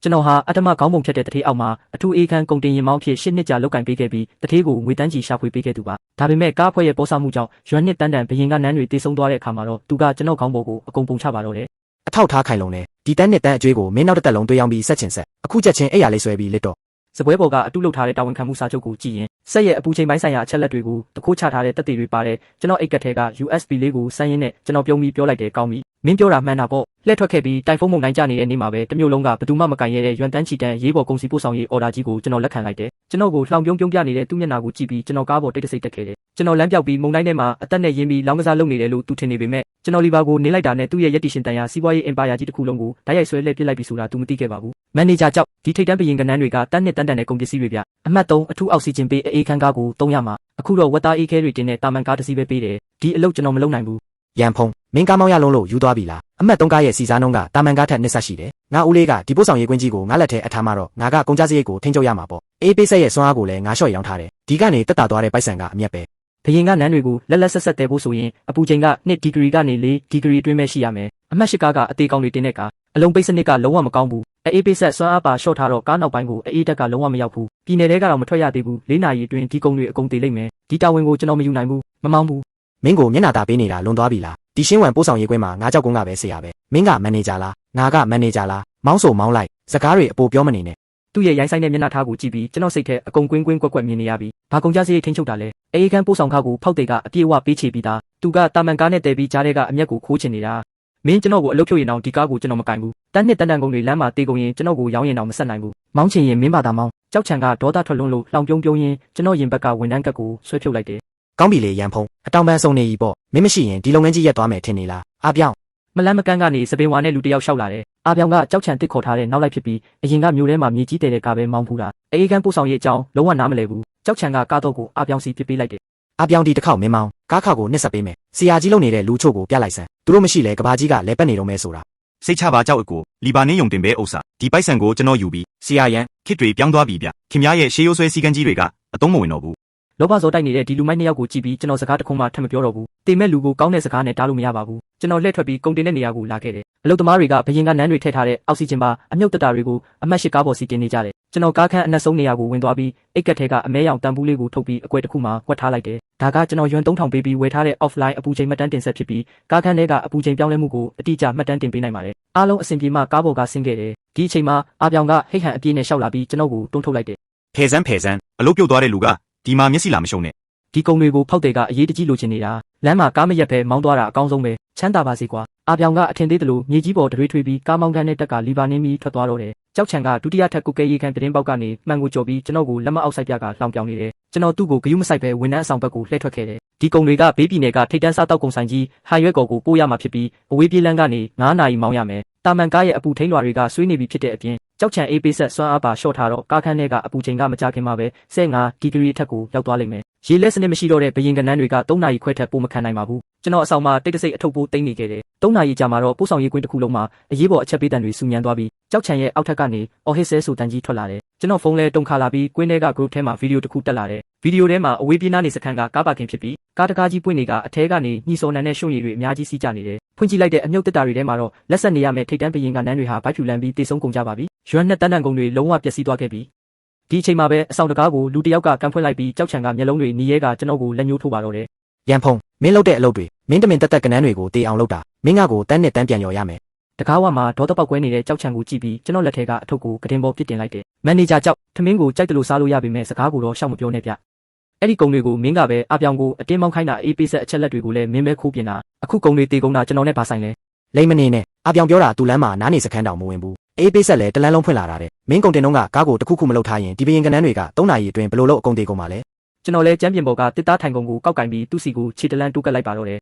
ကျွန်တော်ဟာအတ္တမခေါင်းပုံဖြတ်တဲ့တထေးအောက်မှာအထူးအေးခန်းကုန်တင်ရင်မောင်းဖြစ်10နှစ်ကြာလောက်ကန်ပေးခဲ့ပြီးတထေးကိုငွေတန်းချီရှာဖွေပေးခဲ့သူပါဒါပေမဲ့ကားဖွဲ့ရဲ့ပေါ်ဆမှုကြောင့်ရွမ်နှစ်တန်းတန်ဘရင်ကနန်းတွေတေဆုံးသွားတဲ့အခါမှာတော့သူကကျွန်တော်ခေါင်းပုံကိုအကုန်ပုံချပါတော့တယ်အထောက်ထားခိုင်လုံတယ်ဒီတန်းနှစ်တန်းအကျွေးကိုမင်းနောက်တစ်သက်လုံးတွေးအောင်ပြီးဆက်ချင်ဆက်အခုချက်ချင်းအဲ့ရလေးဆွဲပြီးလစ်တော့စပွဲပေါ်ကအတုလုပ်ထားတဲ့တာဝန်ခံမှုစာချုပ်ကိုကြည့်ရင်ဆက်ရဲ့အပူချိန်ပိုင်းဆိုင်ရာအချက်လက်တွေကိုတခိုးချထားတဲ့တက်တွေတွေပါတယ်ကျွန်တော်အိတ်ကက်ထဲက USB လေးကိုစမ်းရင်းနဲ့ကျွန်တော်ပြုံးပြီးပြောလိုက်တယ်ကောင်းပြီမင်းပြောတာမှန်တာပေါ့လှည့်ထွက်ခဲ့ပြီးတိုင်ဖုန်းမုန်တိုင်းကြနေတဲ့နေ့မှာပဲတမျိုးလုံးကဘယ်သူမှမကန်ရတဲ့ရွမ်တန်းချီတန်းရေးပေါ်ကုန်စည်ပို့ဆောင်ရေးအော်ဒါကြီးကိုကျွန်တော်လက်ခံလိုက်တယ်ကျွန်တော်ကိုလှောင်ပြုံးပြုံးပြနေတဲ့သူ့မျက်နှာကိုကြည့်ပြီးကျွန်တော်ကားပေါ်တိတ်တဆိတ်တက်ခဲ့တယ်ကျွန်တော်လမ်းပြောက်ပြီးမုန်တိုင်းထဲမှာအသက်နဲ့ရင်းပြီးလောင်းကစားလုပ်နေတယ်လို့သူထင်နေပေမဲ့ကျွန်တော်လီဗာကိုနေလိုက်တာနဲ့သူ့ရဲ့ယက်တီရှင်တန်ရာစီးပွားရေးအင်ပါယာကြီးတစ်ခုလုံးကိုဓာတ်ရိုက်ဆွဲလှည့်ပစ်လိုက်ပြီဆိုတာသူမသိခဲ့ပါဘူးမန်နေဂျာကြောက်ဒီထိတ်တန်းဘရင်ကနန်းတွေကတန်းနဲ့တန်းတန်တဲ့ကုန်ပစ္စည်းတွေပြအမှတ်3အထူးအောက်ဆီဂျင်ပေးအေးခန်းကားကို300မှာအခုတော့ဝက်သားအေးခဲတွေတင်တဲ့တာမန်ကားတစ်စီးပဲပေးတယ်ဒီအလုပ်ကျွန်တော်မလုပ်နိုင်ဘူးရန်ဖုံမင်းကားမောင်းရလုံးလို့ယူသွားပြီလားအမှတ်3ကားရဲ့စီစားနှုန်းကတာမန်ကားထက်နှစ်ဆရှိတယ်ငါဦးလေးကဒီပို့ဆောင်ရေးကွင်းကြီးကိုငါလက်ထဲအထားမှာတော့ငါကကုန်ကြစရိတ်ကိုထိန်းချုပ်ရမှာပေါ့အေးပေးဆက်ရဲ့စွမ်းအားကိုလည်းငါလျှော့ရောင်းထားတယ်ဒီကနေတက်တာသွားတဲ့ပိုက်ဆံကအမြတ်ပဲဘရင်ကနန်းတွေကိုလက်လက်ဆက်ဆက်တဲဖို့ဆိုရင်အပူချိန်က2ဒီဂရီကနေ4ဒီဂရီအတွင်းပဲရှိရမယ်အမှတ်8ကားကအသေးကောင်းတွေတင်တဲ့ကားအလုံးပိတ်စနစ်ကလုံးဝမကောင်းဘူးအေးပေးဆက်စွမ်းအားပါရှော့ထားတော့ကားနောက်ပိုင်းကိုအေးတက်ကလုံးဝမရောက်ဘူးပြည်နယ်ထဲကတော့မထွက်ရသေးဘူး4နာရီအတွင်းဒီကုန်းတွေအကုန်သေးလိမ့်မယ်ဒီတာဝန်ကိုကျွန်တော်မယူနိုင်ဘူးမမောင်းဘူးမင်းကိုမျက်နှာသာပေးနေတာလွန်သွားပြီလားဒီရှင်းဝံပို့ဆောင်ရေးကွင်းမှာငါကြောက်ကုန်းကပဲဆရာပဲမင်းကမန်နေဂျာလားငါကမန်နေဂျာလားမောင်းဆိုမောင်းလိုက်စကားတွေအပိုပြောမနေနဲ့သူ့ရဲ့ရိုင်းဆိုင်တဲ့မျက်နှာထားကိုကြည့်ပြီးကျွန်တော်စိတ်ထဲအကုန်ကွင်းကွင်းကွက်ကွက်မြင်နေရပြီဘာကုန်ကြစရိတ်ထိန်းချုပ်တာလဲအေးခန်းပို့ဆောင်ခါကိုဖောက်တဲ့ကအပြည့်အဝပေးချေပြီးသားသူကတာမန်ကားနဲ့တဲပြီးကြားတဲ့ကအမျက်ကိုခိုးချင်နေတာမင်းကျွန်တော်ကိုအလုပ်ဖြုတ်ရင်တော့ဒီကားကိုကျွန်တော်မကင်ဘူးတန်းနှစ်တန်းတန်းကုန်တွေလမ်းမှာတေးကုန်ရင်ကျွန်တော်ကိုရောင်းရင်တော့မဆက်နိုင်ဘူးမောင်းချင်ရင်မင်းပါတာမောင်းကြောက်ချံကဒေါသထွက်လွန်းလို့လှောင်ပြုံးပြုံးရင်းကျွန်တော်ရင်ဘက်ကဝန်ထမ်းကတ်ကိုဆွဲဖြုတ်လိုက်တယ်ကောင်းပြီလေရန်ဖုံအတောင်ပန်းဆုံးနေပြီပေါ့မင်းမရှိရင်ဒီလုပ်ငန်းကြီးရက်သွားမယ်ထင်နေလားအားပြောင်းမလန်းမကန်းကနေစပင်ဝါနဲ့လူတယောက်ရှောက်လာတယ်အားပြောင်းကကြောက်ချံတစ်ခေါ်ထားတဲ့နောက်လိုက်ဖြစ်ပြီးအရင်ကမျိုးထဲမှာမြေကြီးတဲတဲ့ကားပဲမောင်းဖူးတာအေးခန်းပို့ဆောင်ရေးအကြောင်းလုံးဝနားမလည်ဘူးကြောက်ချံကကားတော့ကိုအားပြောင်းစီပစ်ပေးလိုက်တယ်အားပြောင်းဒီတစ်ခေါက်မင်းမောင်းကားခါကိုနှစ်ဆက်ပေးမယ်ဆရာကြီးလုံနေတဲ့လူချို့ကိုပြလိုက်စမ်းသူတို့မရှိလဲကဘာကြီးကလဲပက်နေတော့မဲဆိုတာစိတ်ချပါကြောက်အကိုလီဘာနင်းယုံတင်ပဲဥစ္စာဒီပိုက်ဆံကိုကျွန်တော်ယူပြီးဆရာရန်ခစ်တွေပြောင်းသွားပြီဗျခင်ဗျားရဲ့ရှေးရိုးဆွဲစည်းကမ်းကြီးတွေကအသုံးမဝင်တော့ဘူးလောဘဇောတိုက်နေတဲ့ဒီလူမိုက်နှစ်ယောက်ကိုကြည့်ပြီးကျွန်တော်စကားတခုမှထပ်မပြောတော့ဘူးတေမဲ့လူကိုကောင်းတဲ့စကားနဲ့တားလို့မရပါဘူးကျွန်တော်လှည့်ထွက်ပြီးကုန်တင်တဲ့နေရာကိုလာခဲ့တယ်အလုပ်သမားတွေကဘရင်ကနန်းတွေထည့်ထားတဲ့အောက်ဆီဂျင်ပါအမြုပ်တက်တာတွေကိုအမှတ်8ကားပေါ်စီတင်နေကြတယ်ကျွန်တော်ကားခန်းအနက်ဆုံးနေရာကိုဝင်သွားပြီးအိတ်ကက်ထဲကအမဲရောင်တန်ဘူးလေးကိုထုတ်ပြီးအကွက်တစ်ခုမှကွက်ထားလိုက်တယ်ဒါကကျွန်တော်ရွံ3000ပေးပြီးဝယ်ထားတဲ့ offline အပူချိန်မှတ်တမ်းတင်ဆက်ဖြစ်ပြီးကားခန်းထဲကအပူချိန်ပြောင်းလဲမှုကိုအတိအကျမှတ်တမ်းတင်ပေးနိုင်ပါတယ်အားလုံးအဆင်ပြေမှကားပေါ်ကဆင်းခဲ့တယ်ဒီအချိန်မှာအားပြောင်ကဟိတ်ဟန်အပြေးနဲ့ရှောက်လာပြီးကျွန်တော်ကိုတွန်းထုတ်လိုက်တယ်ဖယ်စမ်းအလုပ်ပြုတ်သွားတဲ့လူကဒီမှာမျက်စိလာမရှုံးနဲ့ဒီကုံတွေကိုဖောက်တဲ့ကအရေးတကြီးလိုချင်နေတာလမ်းမှာကားမရက်ပဲမောင်းသွားတာအကောင်းဆုံးပဲချမ်းသာပါစေကွာအားပြောင်ကအထင်သေးတယ်လို့မြေကြီးပေါ်တရွေးထွေးပြီးကားမောင်းခန်းနဲ့တက်ကလီဗာနင်းပြီးထွက်သွားတော့တယ်ကြောက်ချံကဒုတိယထပ်ကုတ်ကဲရေးခန်းတင်းပေါက်ကနေမှန်ကိုကြော်ပြီးကျွန်တော်ကိုလက်မအောက်ဆိုင်ပြကလှောင်ပြောင်နေတယ်ကျွန်တော်သူ့ကိုဂယုမဆိုင်ပဲဝန်ထမ်းအဆောင်ဘက်ကိုလှည့်ထွက်ခဲ့တယ်ဒီကုံတွေကဘေးပြည်နယ်ကထိတ်တန်းစားတောက်ကုံဆိုင်ကြီးဟာရွက်ကော်ကိုပို့ရမှာဖြစ်ပြီးအဝေးပြေးလမ်းကနေ9နာရီမောင်းရမယ်တာမန်ကားရဲ့အပူထိန်းလွှာတွေကဆွေးနေပြီဖြစ်တဲ့အပြင်ကြောက်ချံအေးပေးဆက်စွမ်းအားပါရှော့ထားတော့ကားခန်းထဲကအပူချိန်ကမကြခင်မှာပဲ15ဒီဂရီအထက်ကိုရောက်သွားလိမ့်မယ်ရေလက်စနစ်မရှိတော့တဲ့ဘရင်ကနန်းတွေက3နာရီခွဲထက်ပိုမခံနိုင်ပါဘူးကျွန်တော်အဆောင်မှာတိတ်တဆိတ်အထုပ်ပိုးတိတ်နေခဲ့တယ်3နာရီကြာမှာတော့ပို့ဆောင်ရေးကွင်းတစ်ခုလုံးမှာအရေးပေါ်အချက်ပေးတံတွေစူညံသွားပြီးကြောက်ချံရဲ့အောက်ထပ်ကနေအော်ဟစ်ဆဲဆိုတန်ကြီးထွက်လာတယ်ကျွန်တော်ဖုန်းလဲတုံခါလာပြီးကွင်းထဲက group ထဲမှာဗီဒီယိုတစ်ခုတက်လာတယ်ဗီဒီယိုထဲမှာအဝေးပြေးနားနေစခန်းကကားပါကင်ဖြစ်ပြီးကားတကားကြီးပွင့်နေကအထဲကနေညှိစော်နံနဲ့ရှုံရည်တွေအများကြီးစီးကြနေတယ်ဖွင့်ကြည့်လိုက်တဲ့အမြုပ်တက်တာတွေထဲမှာတော့လက်ဆက်နေရမယ့်ထိတ်တန်းဘရင်ကနန်းတွေဟာဘိုက်ဖြူလန်းပြီးတေဆုံးကုန်ကြပါပြီရွမ်နဲ့တန်းတန်းကုန်တွေလုံးဝပျက်စီးသွားခဲ့ပြီဒီအချိန်မှာပဲအဆောင်တကားကိုလူတစ်ယောက်ကကန်ဖွင့်လိုက်ပြီးကြောက်ချံကမျက်လုံးတွေနီးရဲကကျွန်တော်ကိုလက်ညှိုးထိုးပါတော့တယ်ရန်ဖုံမင်းလုပ်တဲ့အလုပ်တွေမင်းတမင်တက်ကနန်းတွေကိုတေးအောင်လုပ်တာမင်းကကိုတန်းနဲ့တန်းပြန်ရော်ရမယ်တကားဝမှာဒေါသပေါက်ကွဲနေတဲ့ကြောက်ချံကိုကြည့်ပြီးကျွန်တော်လက်ထဲကအထုပ်ကိုကတင်ပေါ်ပစ်တင်လိုက်တယ်မန်နေဂျာကြောက်ထမင်းကိုကြိုက်တယ်လို့စားလို့ရပေမဲ့စကားကိုတော့ရှောက်မပြောနဲ့ဗျအဲ့ဒီကုံတွေကိုမင်းကပဲအပြောင်ကိုအတင်းမောင်းခိုင်းတာအေးပေးဆက်အချက်လက်တွေကိုလည်းမင်းပဲခိုးပြင်တာအခုကုံတွေတေကုံတာကျွန်တော်နဲ့ဘာဆိုင်လဲလိမ့်မနေနဲ့အပြောင်ပြောတာသူလမ်းမှာနားနေစခန်းတောင်မဝင်ဘူးအေးပေးဆက်လဲတလန်းလုံးဖွင့်လာတာတဲ့မင်းကုံတင်တော့ကကားကိုတခုခုမလုပ်ထားရင်ဒီဘရင်ကနန်းတွေက3နာရီအတွင်းဘယ်လိုလုပ်အကုန်တေကုန်ပါလဲကျွန်တော်လဲကျမ်းပြင်ပေါ်ကတစ်သားထိုင်ကုံကိုကောက်ကင်ပြီးသူ့စီကိုခြေတလန်းတိုးကပ်လိုက်ပါတော့တယ်